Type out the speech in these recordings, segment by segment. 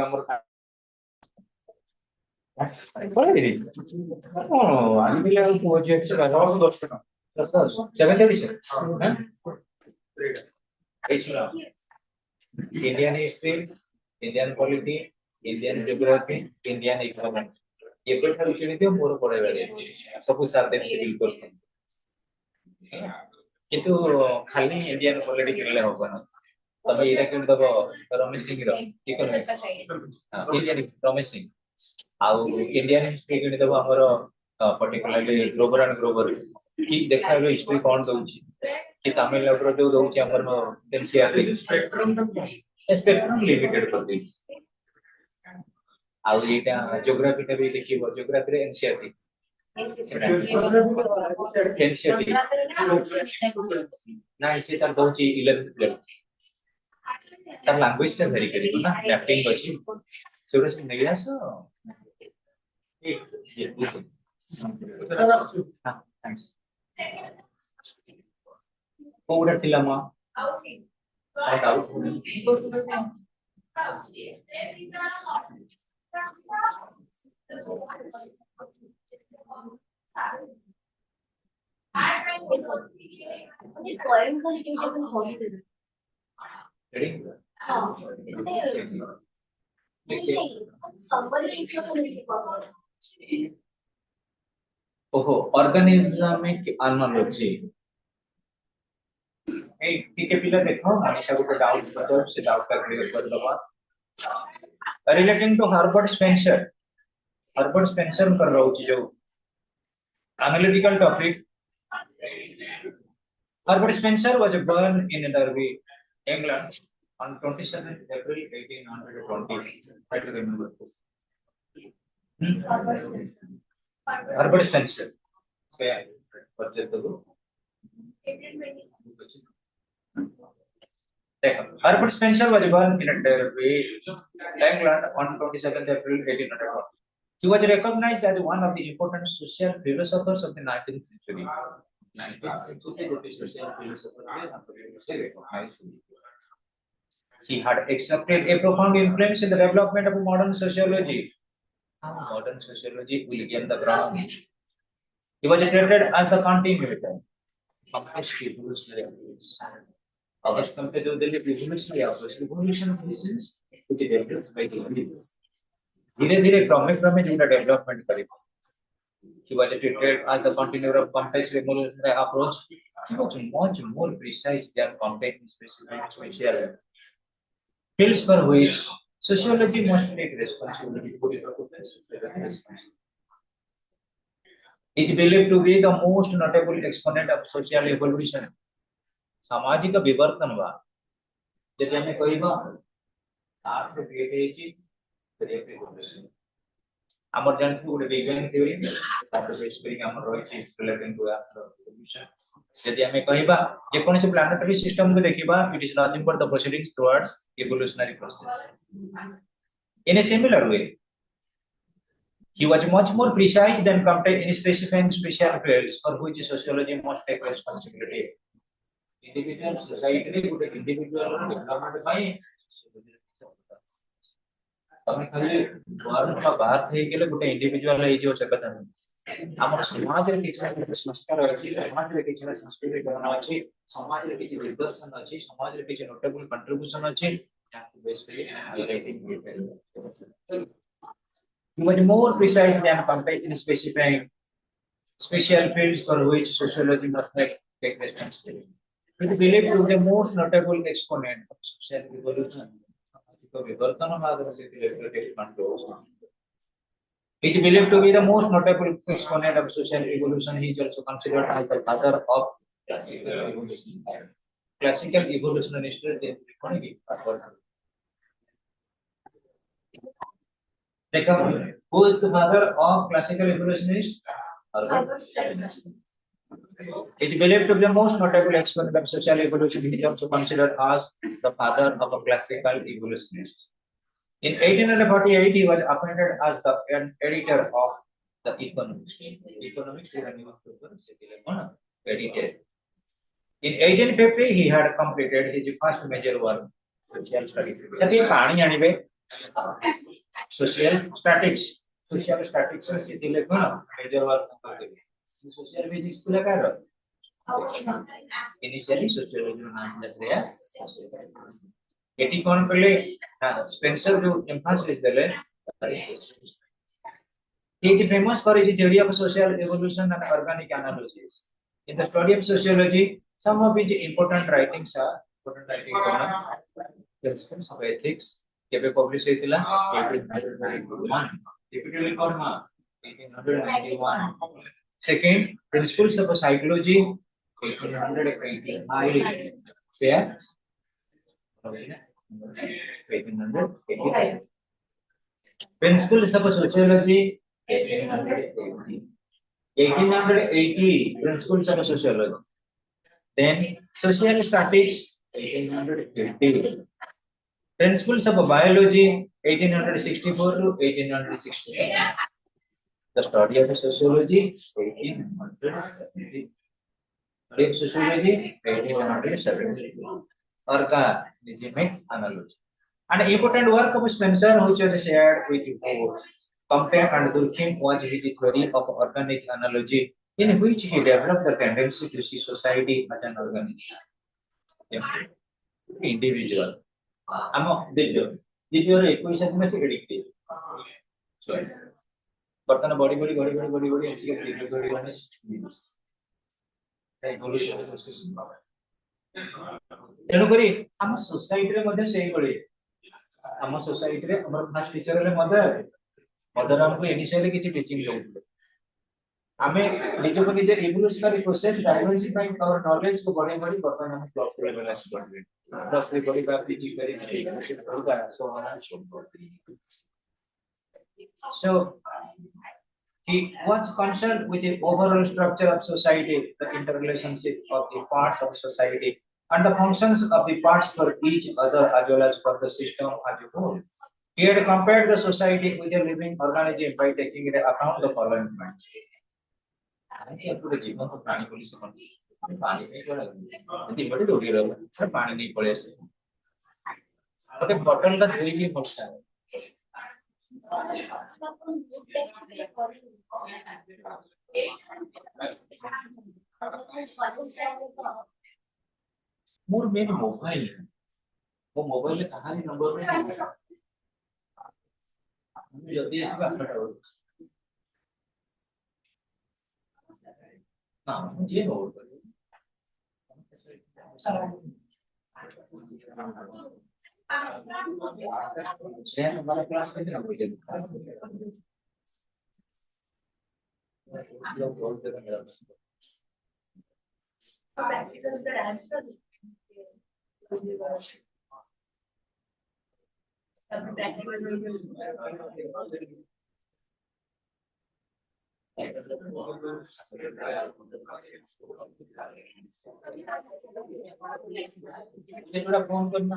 हमर पळेरी कोन आनिले प्रोजेक्ट रहो 10 टका 10 70 हैं Indian history Indian polity Indian geography Indian economic ये कोठा विषय दे मोर पढाइ बारे सब सार दे सिविल कोर्स किंतु खाली इंडियन पॉलिटी केले होबा ना तबे एरा के दबो रमेश सिंह रो इकोनॉमिक्स इंडियन रमेश सिंह आउ इंडियन हिस्ट्री के दबो हमर पर्टिकुलरली ग्लोबल एंड ग्लोबल कि देखा हिस्ट्री कोन दउची कि तमिलनाडु रो जो दउची हमर एनसीआर स्पेक्ट्रम लिमिटेड कर दी आउ एटा ज्योग्राफी टा भी लिखिबो ज्योग्राफी रे एनसीआर ना इसे तार दउची 11th लेवल तार लैंग्वेज टा वेरी करिबो ना मैपिंग अछि सेउरा से नेयास ये हां थैंक्स कोडा थिलामा आउट ओहो ऑर्गेनिज्मिक एनालॉजी ए टीके पिला देखो हमेशा को डाउट बचाओ से डाउट का क्लियर कर दबा रिलेटिंग टू हर्बर्ट स्पेंसर कर रहा हूं जो analytical topic Herbert Spencer was born in Derby, England on 27th April 1820. Try to remember this. Herbert Spencer. Herbert Spencer was born in Derby, England on 27th April 1820. He was recognized as one of the important social philosophers of the 19th century. 19th century, the social philosopher he had accepted a profound influence in the development of modern sociology. How modern sociology will gain the ground. He was treated as the continuator of history, evolutionary approach. Others compared to the evolutionary approach, evolution of reasons which developed by the elites. धीरे धीरे क्रमे जोटा development करिबो he was treated as the continuator of complex evolutionary approach. He was much more precise than complex specific spatial fields for which sociology must take responsibility. He is believed to be the most notable exponent of social evolution. सामाजिक विवर्तनवाद जति हमें कहिबा आर्थ create हेची हमर जान गुडे वैज्ञानिक theory तापर बेस करी हमर रही रिलेटिंग टू एवोल्यूशन यदि हमें कहिबा जे कोन से प्लैनेटरी सिस्टम को देखिबा it is nothing but the proceedings towards evolutionary process in a similar way he was much more precise than content in specifying special fields for which sociology must take responsibility individual society गुडे individual development by तमे खाली word का बाहर थे गेले गुटे individual हे जो सकत है हमर समाज रे किछ संस्कार अछि समाज रे किछ संस्कृति करना अछि समाज रे किछ दिग्दर्शन अछि समाज रे किछ नोटेबल कंट्रीब्यूशन अछि basically highlighting much more precise than compared in specifying special fields for which sociology must take responsibility. It is believed to be the most notable exponent of social evolution. He is believed to be the most notable exponent of social evolution. He is also considered as the father of classical evolution. Classical evolutionists in economy. Who is the father of classical evolutionists? It is believed to be the most notable exponent of social evolution. He is also considered as the father of a classical evolutionist. In 1848, he was appointed as the editor of the Economics. Economics is a newspaper, editor. In 1850, he had completed his first major work, social study. Social statics. Social statics is major work. Social physics initially sociology eighty कौन पहले Spencer जो emphasis देले he is famous for his theory of social evolution and organic analysis. In the study of sociology, some of his important writings are Principles of Ethics, केबे publish ହେଇଥିଲା 1891. Typically कौन 1891. Second, Principles of Psychology 1885. Fair? 1885. Principles of Sociology 1880. 1880 Principles of Sociology. Then Social Statics 1850. Principles of Biology 1864 to 1860. The study of sociology 1870. Study of sociology 1870. Organisimic analogy. An important work of Spencer which was shared with you both. Compare and Durkheim was his theory of organic analogy in which he developed the tendency to see society as an organism. Individual. Divya एकोईस में से addictive बर्तन बड़ी बड़ी बड़ी बड़ी बड़ी बड़ी ऐसी दिव्य बड़ी वाले इवोल्यूशन प्रोसेस तेणु करी हम सोसाइटी रे मध्ये सेही बड़ी हम सोसाइटी रे हमर फर्स्ट टीचर रे मदर हमको इनिशियली किछि टीचिंग दउले हमें निज को निज evolutionary process diversifying our knowledge को बढ़े बढ़ी बर्तन हम क्लास लेवल से पढ़ दस की बड़ी बात पीजी करी होगा सो so he was concerned with the overall structure of society, the interrelationship of the parts of society and the functions of the parts for each other as well as for the system as a whole. He had compared the society with a living organism by taking into account the following points. पूरे जीवन को प्राणी बोली समझ पानी नहीं पड़े यदि बड़ी दोगी रहो सर पानी नहीं पड़े से ओके बॉटल का धोई भी पड़ता है मोर मेन मोबाइल वो मोबाइल में कहानी नंबर में जल्दी ऐसे बात करो हाँ मुझे नोट करो शेयर हमारा क्लास में ना मुझे लोग बोलते हैं मेरा थोड़ा फोन करना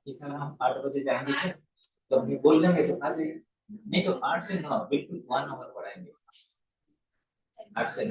इस हम 8 बजे जाएंगे तो हम बोल देंगे तो आ जाइए नहीं तो 8 से 9 बिल्कुल 1 आवर पढ़ाएंगे 8 से 9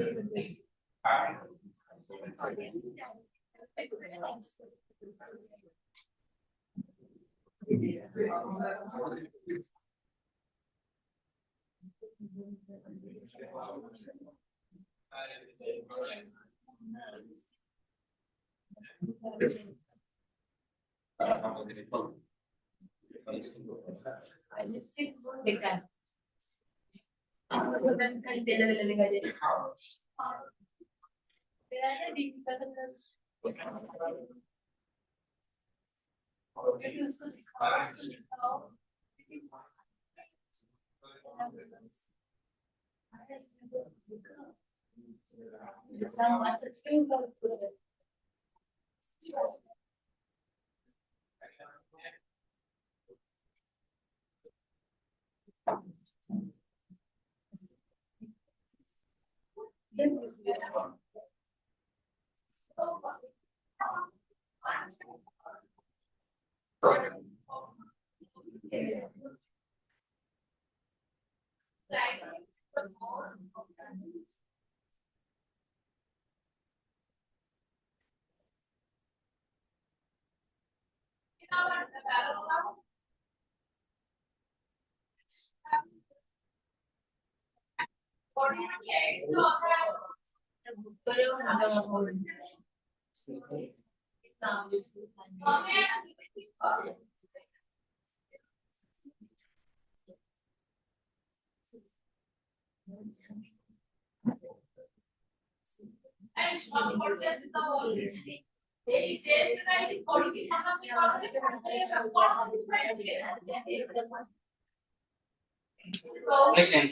Listen,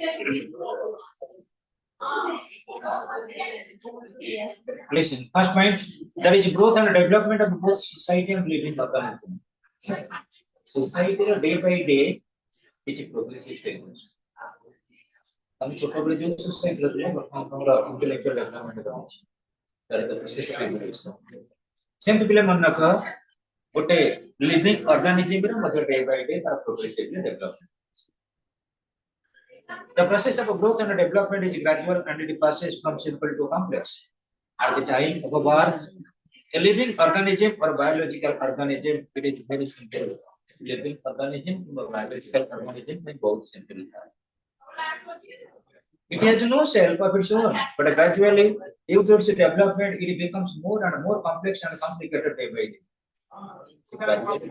listen. First point, there is growth and development of both society and living organism. Society day by day is progressive stage. हम छोटे बड़े जो सोसाइटी रहते हैं हमारा इंटेलेक्चुअल डेवलपमेंट का that is the process of evolution. Same people मन रखा गोटे living organism रे मतलब day by day तार progressively development. The process of growth and development is gradual and it passes from simple to complex. At the time of birth, a living organism or biological organism, it is very simple. Living organism or biological organism is both simple. It has no self of its own, but gradually, due to its development, it becomes more and more complex and complicated day by day. Development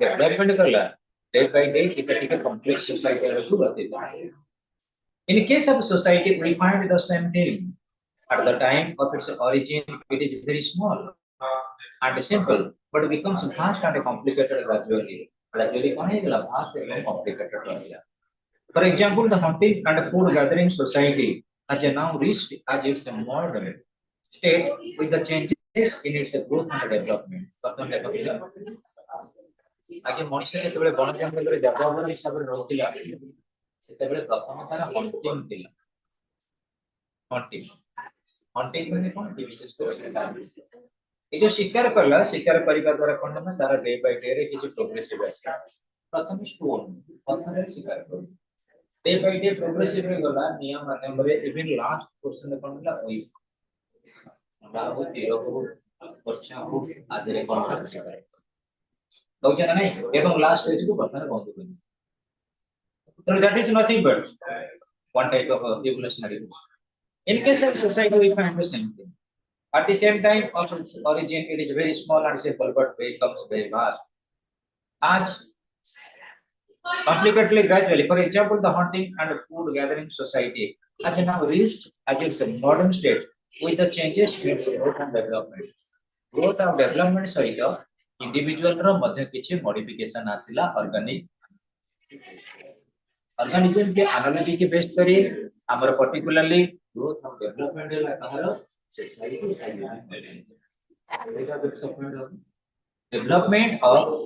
day by day, it is a complex society. In case of society, we find the same thing. At the time of its origin, it is very small and simple, but it becomes vast and complicated gradually. Gradually, vast and complicated. For example, the hunting and food gathering society has now reached as its modern state with the changes in its growth and development. ଆଗେ ମଣିଷ ଯେତେବେଳେ ବଣ ଜଙ୍ଗଲରେ ଯାଯାବର ହିସାବରେ ରହୁଥିଲା ସେତେବେଳେ ପ୍ରଥମ ତାର ହଣ୍ଟିଂ ଥିଲା हंटिंग ମାନେ କଣ ବିଶେଷ କରି ଏ ଯୋଉ ଶିକାର କଲା ଶିକାର କରିବା ଦ୍ୱାରା କଣ ନା ତାର ଡେ ବାଇ ଡେ ରେ କିଛି ପ୍ରୋଗ୍ରେସିଭ ଆସିଲା ପ୍ରଥମେ ଷ୍ଟୋନ ପ୍ରଥମେ ଶିକାର କରୁ डे बाय डे प्रोग्रेसिव रे गला नियम माध्यम रे इवन लास्ट क्वेश्चन कोन होला ओई बाबू तीरो को पर्चा को आदरे कोन कर दोचना नहीं एवं लास्ट स्टेज को बता बंद कर so that is nothing but one type of evolutionary process. In case of society we find the same thing at the same time also origin it is very small and simple but becomes very vast as complicatedly gradually. For example, the hunting and food gathering society has now reached at its modern state with the changes in growth and development. Growth and development सहित individual रो मध्य किछि modification आसिला organism के analogy के base करी हमर particularly growth and development ला कहलो society development of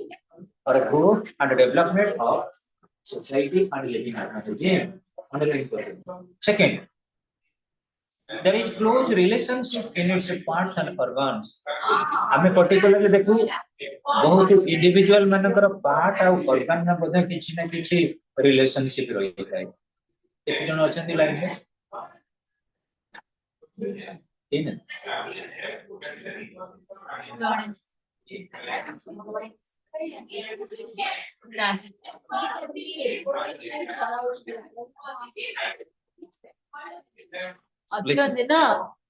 or growth and development of society and living organism. Second, there is close relationship in its parts and organs. हमें particularly देखो बहुत individual मानकर part और organ में बोधे किसी न किसी relationship रही है. एक जन अचंती लाइन में तीन अच्छा देना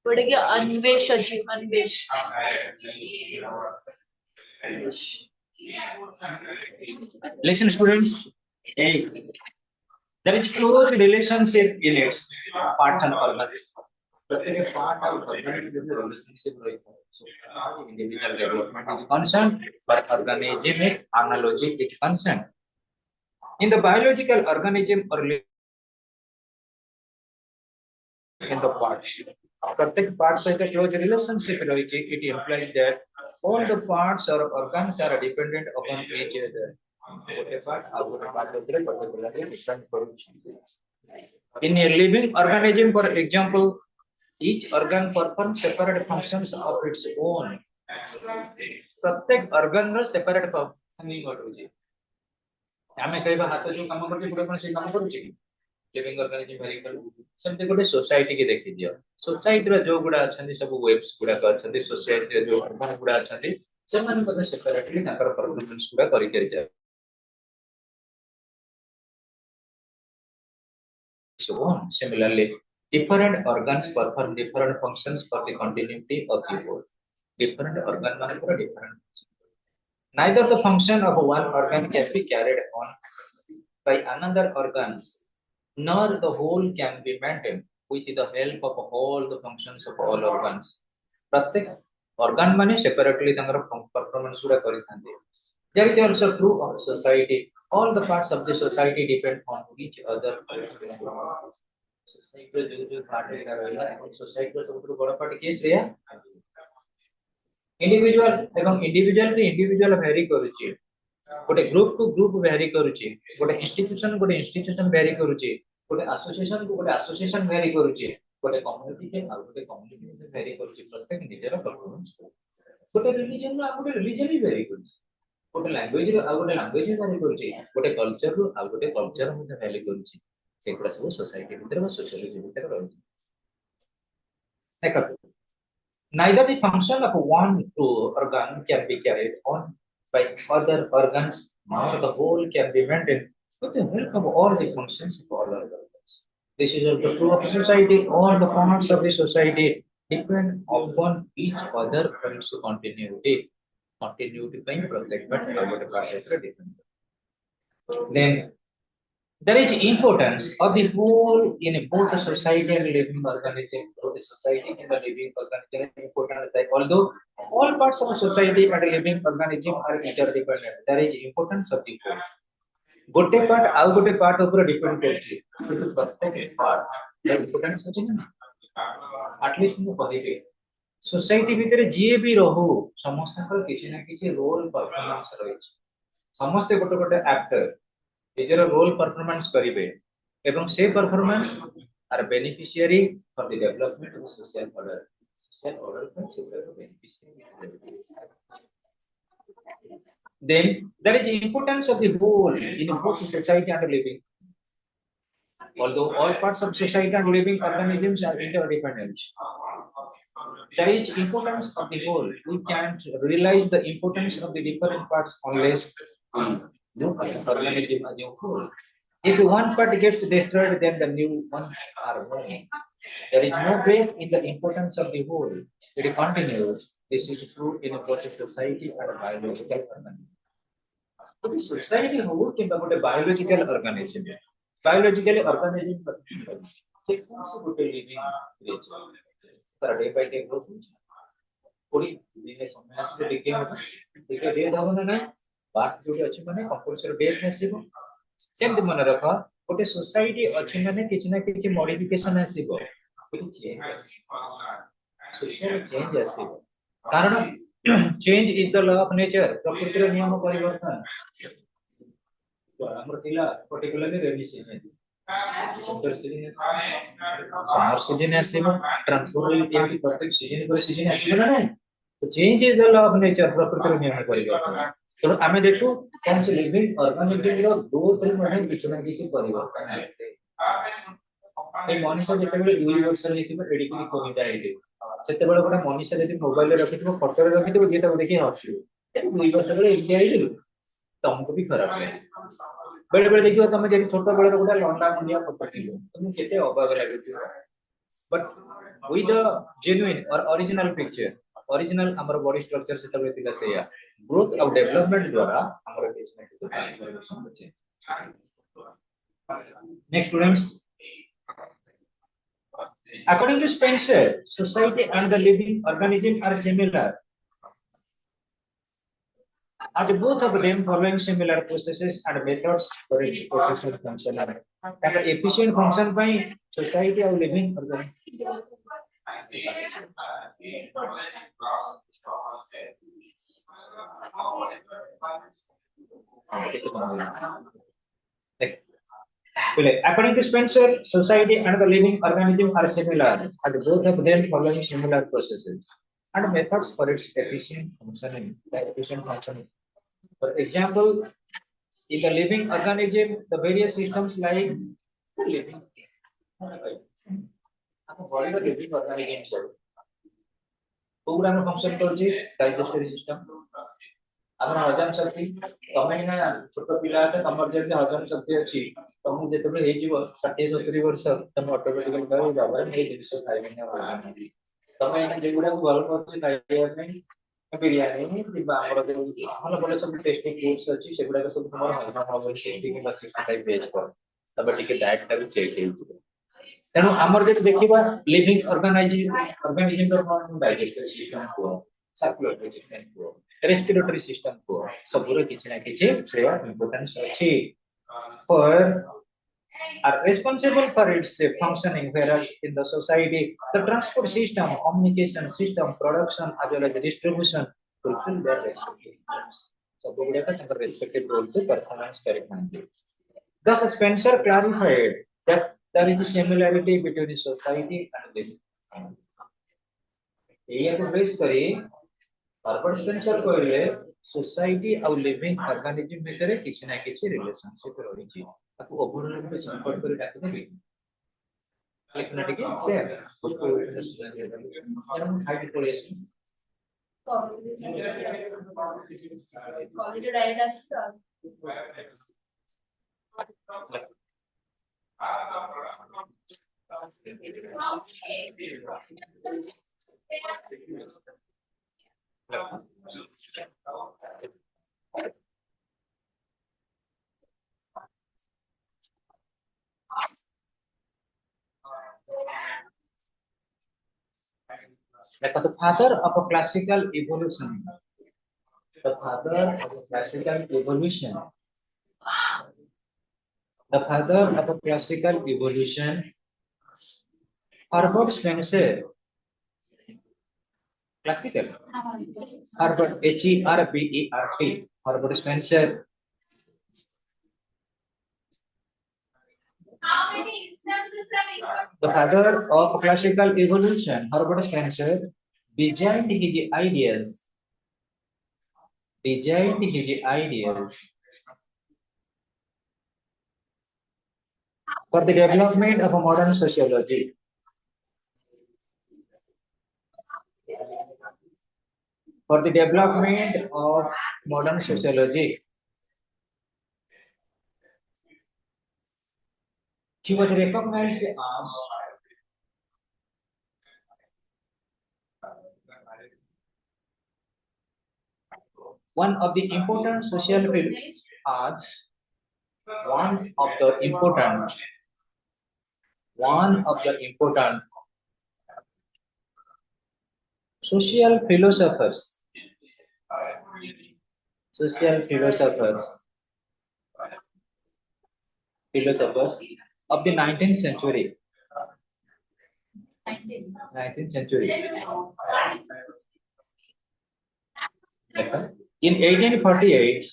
पड़ेगा अन्वेष अच्छी Anvesh listen students there is close relationship in its parts and organs प्रत्येक part और organ में relationship रहता है so individual development is concerned but organismic analogy is concerned in the biological organism or in the parts प्रत्येक part से एक close relationship रहती है it implies that all the parts or organs are dependent upon each other in a living organism for example each organ performs separate functions of its own प्रत्येक organ रो separate functioning होतुची हमें कहबा हाथ जो काम करते पुरा कोन से काम करूची लिविंग ऑर्गेनिज्म वेरी कल सेमते गोटे सोसाइटी के देखि दियो सोसाइटी रो जो गुडा अछंती सब वेब्स गुडा अछंती सोसाइटी रो जो ऑर्गन गुडा अछंती ସେମାନେ ମଧ୍ୟ ସେପାରେଟଲି ତାଙ୍କର परफॉर्मेंस गुडा करि करि जाय so on. Similarly, different organs perform different functions for the continuity of the whole. Different organ manipura different function. Neither the function of one organ can be carried on by another organs, nor the whole can be maintained with the help of all the functions of all organs. प्रत्येक organ माने separately तांगर performance गुडा करि थांदे. There is also true of society. All the parts of the society depend on each other. Society जो part है रहला society को सबसे बड़ा part किए श्रेया इंडिविजुअल एवं इंडिविजुअल टू इंडिविजुअल वेरी करूची गोटे ग्रुप टू ग्रुप वेरी करूची गोटे इंस्टीट्यूशन वेरी करूची गोटे एसोसिएशन को गोटे एसोसिएशन वेरी करूची गोटे कम्युनिटी के और गोटे कम्युनिटी में वेरी करूची प्रत्येक निजर परफॉर्मेंस गोटे रिलीजन रो गोटे रिलीजन भी वेरी करूची गोटे लैंग्वेज रो गोटे लैंग्वेज वेरी करूची गोटे कल्चर रो गोटे कल्चर में वेरी करूची सेगुडा सब सोसाइटी भीतर व सोशियोलॉजी भीतर रहउची देखो neither the function of one organ can be carried on by other organs, nor the whole can be maintained with the help of all the functions of all organs. This is also true of society. All the parts of the society depend upon each other for its continuity. Continuity being protected by the particular different. Then there is importance of the whole in both the society and living organism. So the society and the living organism is important. That although all parts of a society and a living organism are interdependent, there is importance of the whole. गोटे part आउ गोटे part ऊपर depend करछि किंतु प्रत्येक part importance अछि ना at least मु कहिबे सोसाइटी भीतर जे भी रहू समस्त पर किछि ना किछि रोल परफॉर्मेंस रही समस्त गोटे गोटे एक्टर निजर रोल परफॉर्मेंस करिवे एवं से performance are beneficiary for the development of social order का sector beneficiary then there is importance of the whole in both society and living. Although all parts of society and living organisms are interdependent, there is importance of the whole. We can't realize the importance of the different parts unless we look at the organism as a whole. If one part gets destroyed, then the new one are born. There is no break in the importance of the whole. It continues. This is true in both society and biological organism. तो society हो कि गोटे biological organism से कौन से गोटे living creature तर day by day growth कोडी दिने समय से देखे हो देखे डेथ हो ना बात जो अछि माने कंपल्सरी डेथ आसीबो सेम मन रख गोटे सोसाइटी अछि माने किछ ना किछ मॉडिफिकेशन आसीबो किछ चेंज आसीबो सोशल चेंज आसीबो कारण change is the law of nature प्रकृतिर नियम परिवर्तन तो हमर तिला particularly rainy season winter season summer season आसीबो ट्रांसफॉर्मर एमटी प्रत्येक सीजन पर सीजन आसीबो ना तो change is the law of nature प्रकृतिर नियम परिवर्तन तो हमें देखो कौन से लिविंग ऑर्गेनिज्म रो दो तीन महीने किछ ना किछ परिवर्तन आसे ए मनुष्य जेतेबेले 2 वर्ष लेथिबो एडिकली कोइ जाइले सेतेबेले गोटे मनुष्य जदि मोबाइल रे रखिथिबो फोटो रे रखिथिबो जे ताको देखि हसिबो 2 वर्ष बेले एडिया आइले तुमको भी खराब है बेले बेले देखियो तुम जदि छोटो बेले गोटे लंडा मुंडिया फोटो देखियो तुम केते अबाग लागुथिबो बट विथ द जेन्युइन और ओरिजिनल पिक्चर ओरिजिनल हमर बॉडी स्ट्रक्चर सेतेबेले थिला सेया ग्रोथ और डेवलपमेंट द्वारा हमर केस में ट्रांसफॉर्मेशन होचे next students according to Spencer society and the living organism are similar and both of them following similar processes and methods for its professional function and efficient function by society or living organism according to Spencer, society and the living organism are similar, and both of them following similar processes and methods for its efficient functioning. For example, in the living organism, the various systems like living. living organism program function digestive system, ଆମର ହଜମ ଶକ୍ତି ତମେ ନା ଛୋଟ ପିଲା ଅଛ ତମର ଯେମିତି ହଜମ ଶକ୍ତି ଅଛି ତମକୁ ଯେତେବେଳେ ହେଇଯିବ 60-70 ବର୍ଷ ତମେ ଅଟୋମେଟିକାଲି କହିବ ବାବା ମୁଁ ଏଇ ଜିନିଷ ଖାଇବିନି ଆଉ ହଜମ ହବନି। ତମେ ଏଇନା ଯେଗୁଡାକୁ ଭଲ ପାଉଛ ଖାଇବା ପାଇଁ ବିରିୟାନୀ କିମ୍ବା ଆମର ଯୋଉ ଭଲ ଭଲ ସବୁ ଟେଷ୍ଟି ଫୁଡ୍ସ ଅଛି ସେଗୁଡାକ ସବୁ ତମର ହଜମ ହବନି 60 କିମ୍ବା 65 ଏଜ୍ ପରେ ତମେ ଟିକେ ଡାଏଟ ଟାକୁ ଚେକ୍ ହେଇଯିବ। ତେଣୁ ଆମର ଯଦି ଦେଖିବା ଲିଭିଂ ଅର୍ଗାନିଜିମର କଣ ଡାଇଜେଷ୍ଟେଡ ସିଷ୍ଟମ କୁହ ସାର୍କୁଲେଟରୀ ସିଷ୍ଟମ କୁହ ରେସ୍ପିରେଟରୀ ସିଷ୍ଟମ କୁହ ସବୁର କିଛି ନା କିଛି ସେୟା ଇମ୍ପୋର୍ଟାନ୍ସ ଅଛି ଫର are responsible for its functioning whereas in the society the transport system communication system production as well as distribution fulfill their respective roles ସବୁ ଗୁଡାକ ତାଙ୍କର respective role କୁ performance କରିଥାନ୍ତି। Thus Spencer clarified that there is a similarity between society and living ଏଇଆକୁ ବେସ୍ କରି Herbert Spencer କହିଲେ society ଆଉ living organism ଭିତରେ କିଛି ନା କିଛି ରିଲେସନशिप ରହିଛି ତାକୁ ଓଭରऑल ଗୋଟେ ସିମ୍ପଲ କରି ଡାକିଦେବି ଲେଖିନା ଟିକେ ସେ ହାଇଟ୍ ପଳେଇଆସି କଲେଜ ଡାଇରେକ୍ଟ ଆସିଛି ତ the father of a classical evolution the father of a classical evolution the father of a classical evolution Herbert Spencer classical Herbert Herbert Herbert Spencer How many instances have you the father of classical evolution Herbert Spencer designed his ideas for the development of a modern sociology for the development of modern sociology she was recognized as one of the important social arts one of the important social philosophers of the 19th century 19th century in 1848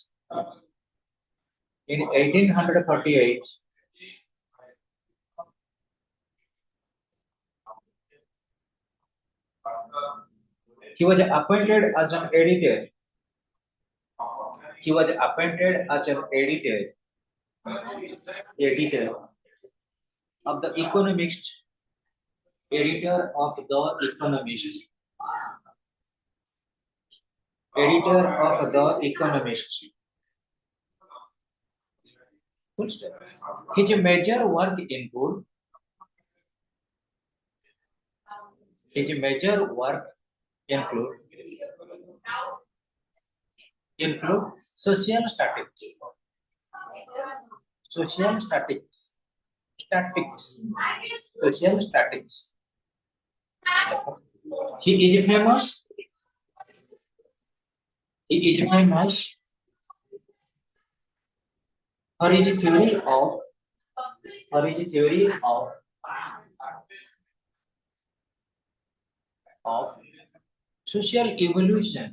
in 1848 he was appointed as an editor of the Economist editor of the Economist his major work include social statistics he is famous for his theory of social evolution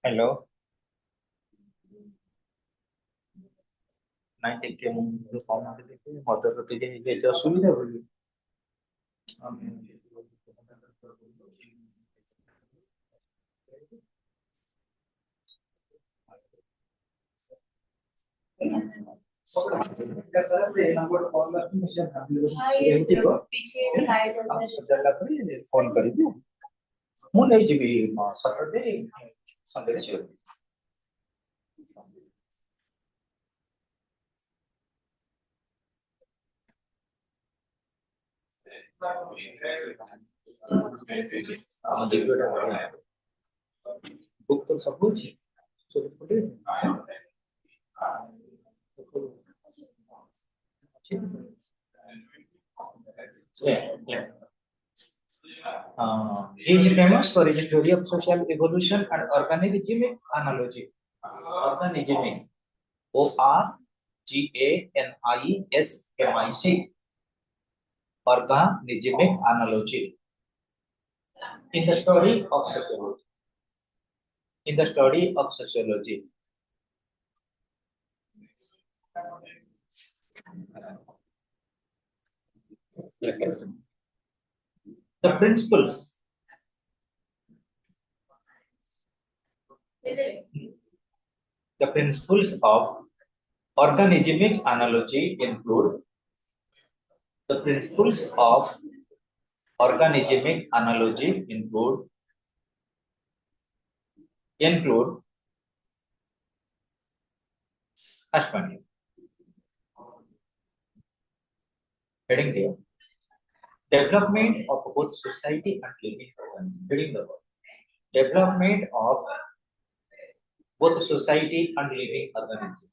hello ନାଇଁ ଟିକେ ମୁଁ କଣ ମତେ ମଦର ଟିକେ ହେଇଯାଇଛି ଅସୁବିଧା ବୋଲି phone करिए ମୁଁ ନେଇଯିବି ସଟରଡେ ସଣ୍ଡେରେ ସିଓର। बुक तो सब कुछ he is famous for his theory of social evolution and organismic analogy. Organismic, ORGANISMIC, organismic analogy. In the study of sociology. In the study of sociology. The principles. The principles of organismic analogy include the principles of organismic analogy include first one heading there development of both society and living organisms. Heading the word development of both society and living organisms.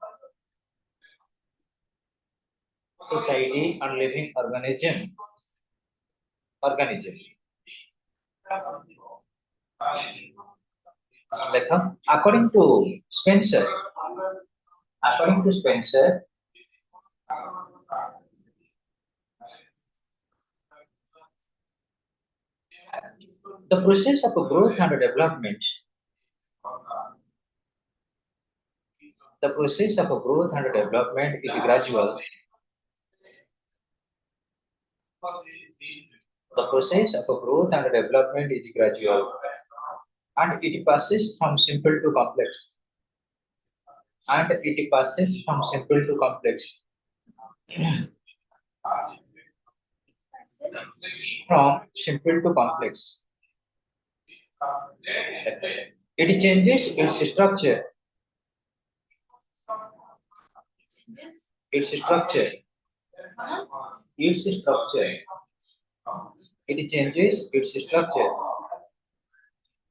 Society and living organism. According to Spencer, the process of growth and development. The process of growth and development is gradual. The process of growth and development is gradual, and it passes from simple to complex. From simple to complex. It changes its structure. It changes its structure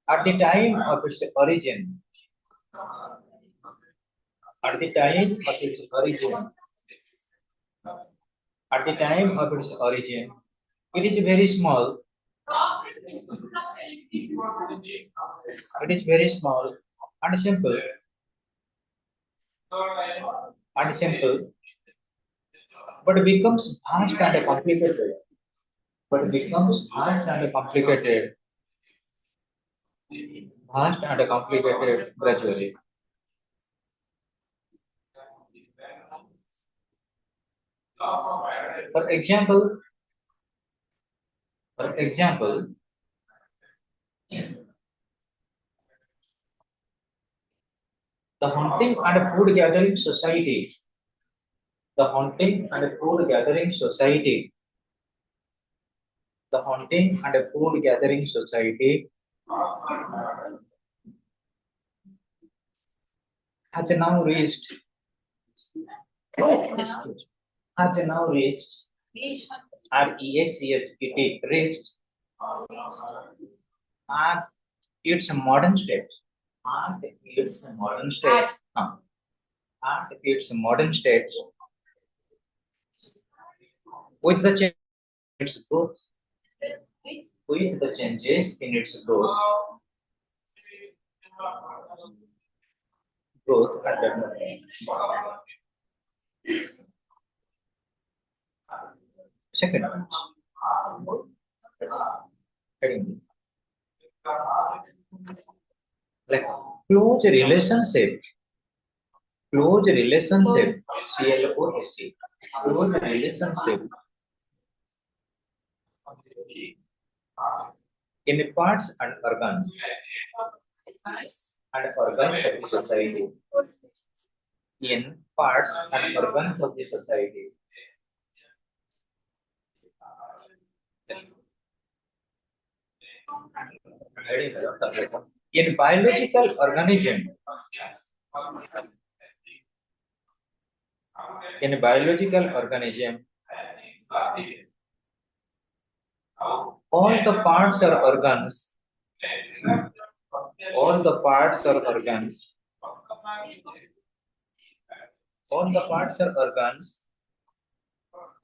at the time of its origin. At the time of its origin, it is very small. It is very small and simple. But becomes vast and complicated. Gradually. For example, the hunting and food gathering society. The hunting and food gathering society has now reached reached at its modern state. With the changes in its growth and development. Second one. Like close relationship. CLOSE. Close relationship in parts and organs of the society. In parts and organs of the society. In biological organism, all the parts or organs, all the parts or organs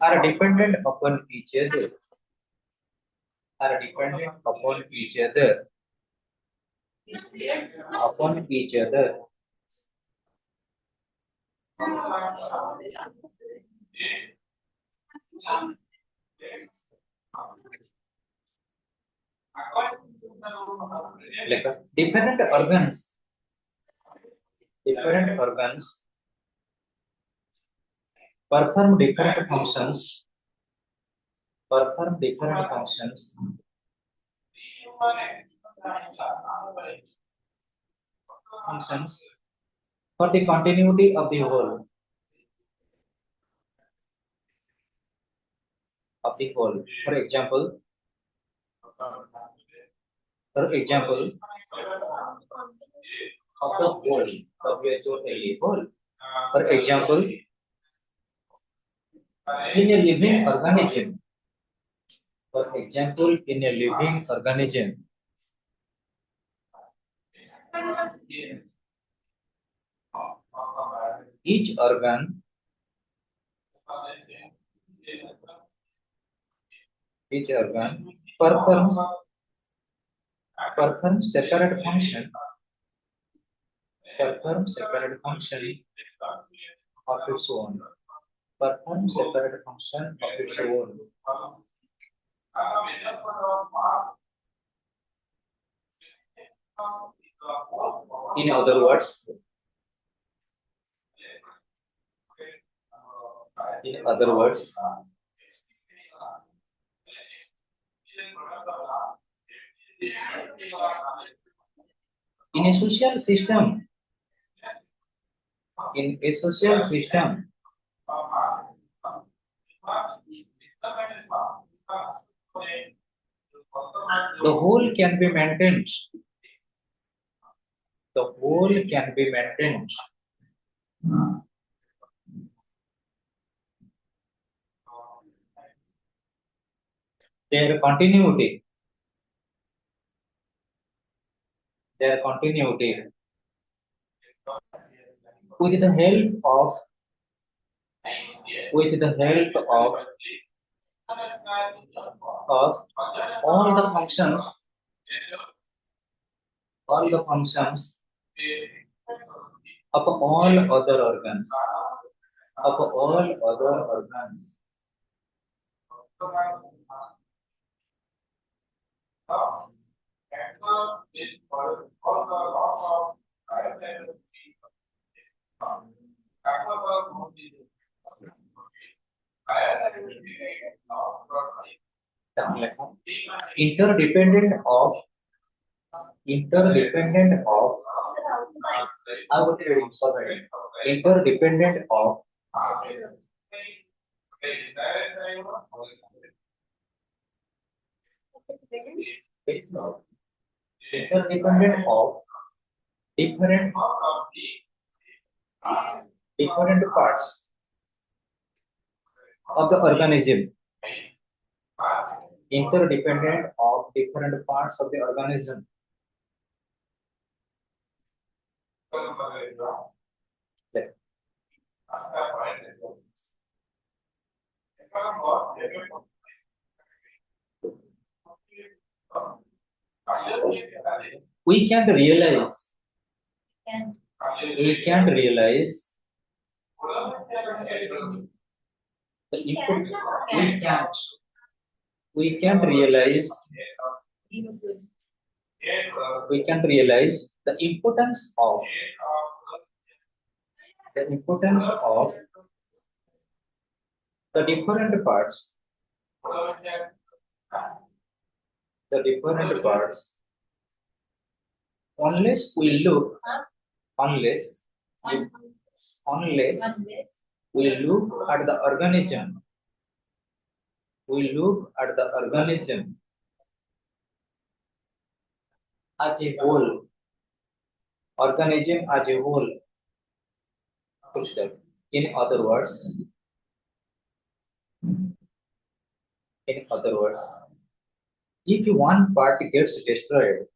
are dependent upon each other. Like different organs perform different functions for the continuity of the whole. For example, of the whole, whole. For example, in a living organism. Each organ performs separate function of its own. In other words, in a social system, the whole can be maintained. Their continuity with the help of all the functions of all other organs. Interdependent of interdependent of different parts of the organism. Interdependent of different parts of the organism. We can't realize the input. We can't realize the importance of the different parts the different parts, unless we look, unless, unless we look at the organism, we look at the organism as a whole, organism as a whole. Full stop. In other words, if one part gets destroyed,